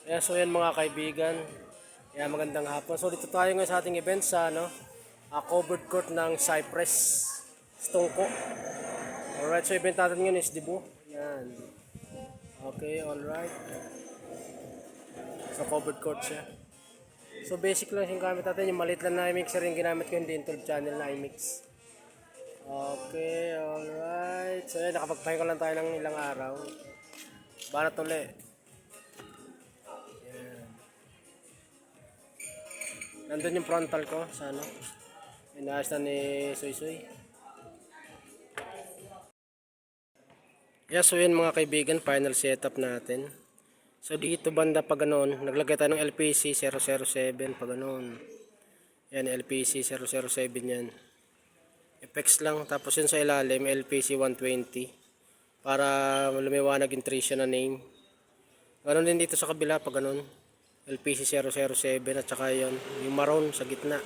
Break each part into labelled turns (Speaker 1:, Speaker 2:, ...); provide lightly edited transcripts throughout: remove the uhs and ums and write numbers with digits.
Speaker 1: Yeah, so yan mga kaibigan. Yeah, magandang hapon. So dito tayo ngayon sa ating event sa covered court ng Cypress Stungko. Alright, so event natin ngayon is Dibu. Yan. Okay, alright. So covered court siya. So basic lang yung gamit natin. Yung maliit lang na i-mixer yung ginamit ko, hindi yung 12 channel na i-mix. Okay, alright. So yan, nakapagpahinga lang tayo ng ilang araw. Banat ulit. Nandun yung frontal ko sa inaayos na ni Soy Soy. Yeah, so yun mga kaibigan, final setup natin. So dito banda pa ganoon, naglagay tayo ng LPC 007 pa ganoon. Yan, LPC 007 yan. Effects lang, tapos yun sa ilalim LPC 120 para lumiwanag yung trace na name. Ganoon din dito sa kabila pa ganoon. LPC 007 at saka yun, yung maroon sa gitna.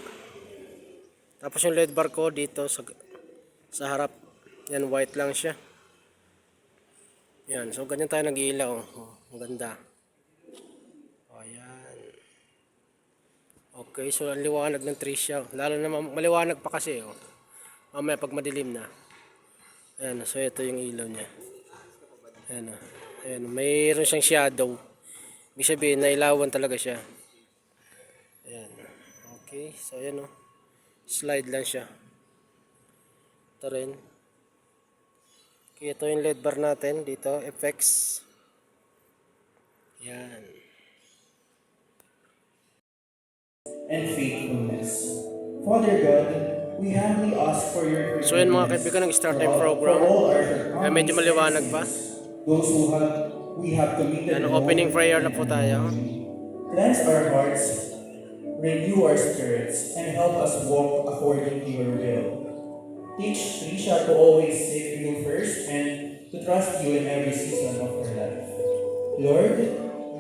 Speaker 1: Tapos yung LED bar ko dito sa harap. Yan, white lang siya. Yan, so ganyan tayo nag-iilaw. Ang ganda. O, yan. Okay, so ang liwanag ng trace siya. Lalo na maliwanag pa kasi. Mamaya pag madilim na. Yan, so ito yung ilaw niya. Yan, ayan, mayroon siyang shadow. Ibig sabihin, nailawan talaga siya. Ayan. Okay, so ayan slide lang siya. Ito rin. Okay, ito yung LED bar natin dito, effects. Ayan.
Speaker 2: And faithfulness. Father God, we humbly ask for your forgiveness.
Speaker 1: So ayan mga kaibigan, ng start time program. Ay, medyo maliwanag pa.
Speaker 2: Those who we have committed
Speaker 1: Opening prayer na po tayo.
Speaker 2: Cleanse our hearts, renew our spirits, and help us walk according to your will. Teach Trisha to always seek you first and to trust you in every season of her life. Lord,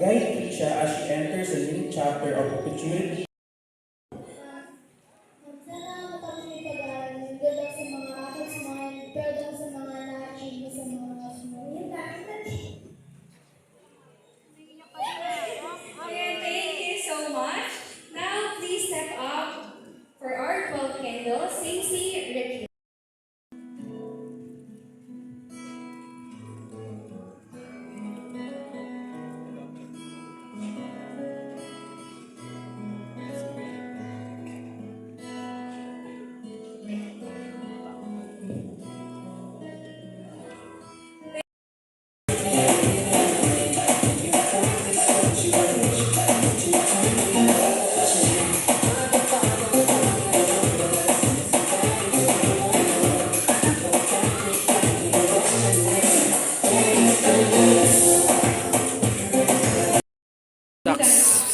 Speaker 2: guide Trisha as she enters a new chapter of opportunity.
Speaker 3: Stacey Ricky.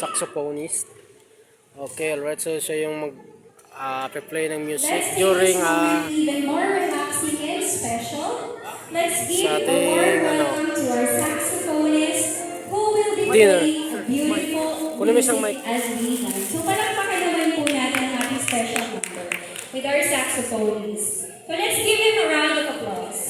Speaker 1: Saxophonist. Okay, alright. So siya yung play ng music during
Speaker 3: even more relaxing and special. Let's give
Speaker 1: sa
Speaker 3: a
Speaker 1: ating
Speaker 3: warm welcome to our saxophonist who will be
Speaker 1: dinner.
Speaker 3: playing a beautiful music as we dance. So palakpakan naman po natin ang ating special number with our saxophonist. So let's give him a round of applause.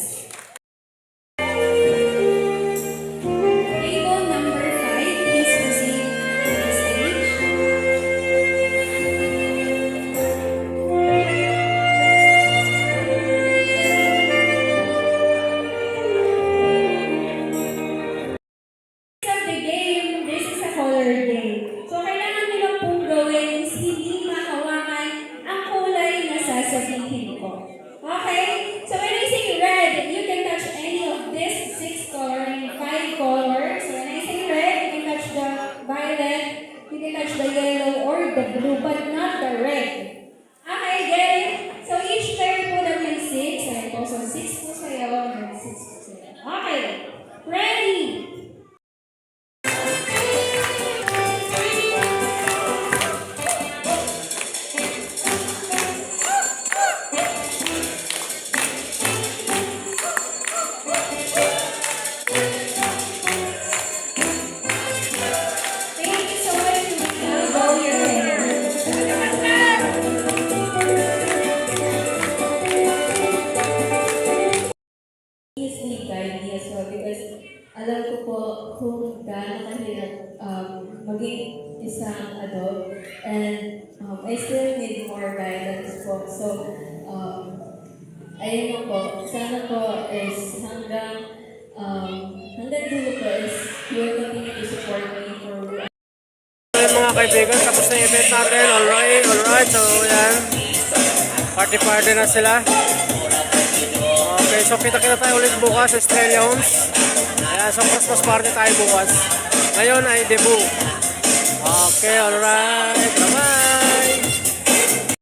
Speaker 3: So, kailangan nyo lang pong gawin is hindi mahawakan ang kulay na sasabihin ko. Okay? So, when I say red, you can touch any of this 6 color and 5 colors. So, when I say red, you can touch the violet, you can touch the yellow or the blue, but not the red. Okay, get it? So, each pair po lang may 6. Ayan po, so 6 po sa'yo, and 6 po sa'yo. Okay. Ready?
Speaker 4: alam ko po kung gaano kahirap maging isang adult, and I still need more guidance po. So, ayun lang po. Sana po is hanggang dulo po is you will continue to support me for
Speaker 1: Ayun mga kaibigan, tapos na yung event natin. Alright. So, yan. Party na sila. Okay, so kita-kita tayo ulit bukas sa Estrella Homes. Ayan, so Christmas party tayo bukas. Ngayon ay debut. Okay, alright. Bye-bye.